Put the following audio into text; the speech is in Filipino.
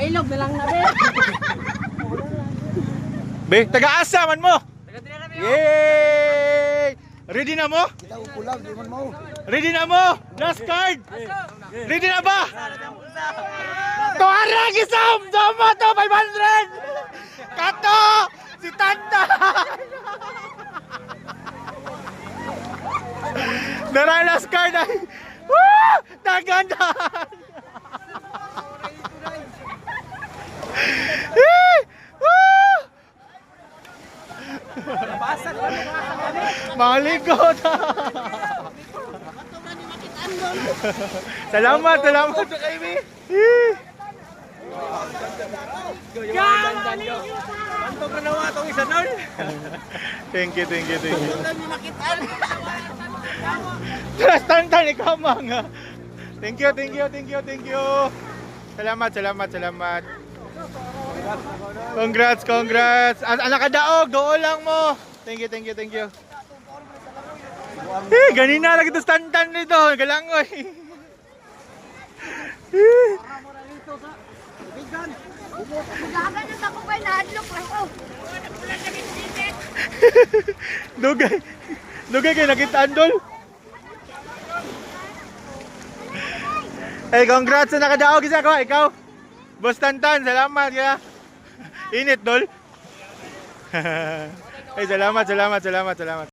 Pailog na lang na, be. Be, taga-asa man mo. Yay! Ready na mo? Ready na mo? Last card. Ready na ba? Tuara gisam! Dama to 500! Kato! Si Tanda! Dara last card ay! Woo! Tagandahan! Malikot! Salamat, salamat! Thank you, thank you, thank you. Trust tantan ikaw mga. Thank you, thank you, thank you, thank you. Salamat, salamat, salamat. Congrats, congrats. Anak kadaog, doon lang mo. Thank you, thank you, thank you. Eh, ganina lagi to tantan nito, galangoy. Magagan na ako ba na-adlock lang ko. Dugay. Dugay kay nakita andol. Hey, congrats sa nakadaog isa ko, ikaw. Boss Tantan, salamat ya. Init dol. Hey, salamat, salamat, salamat, salamat.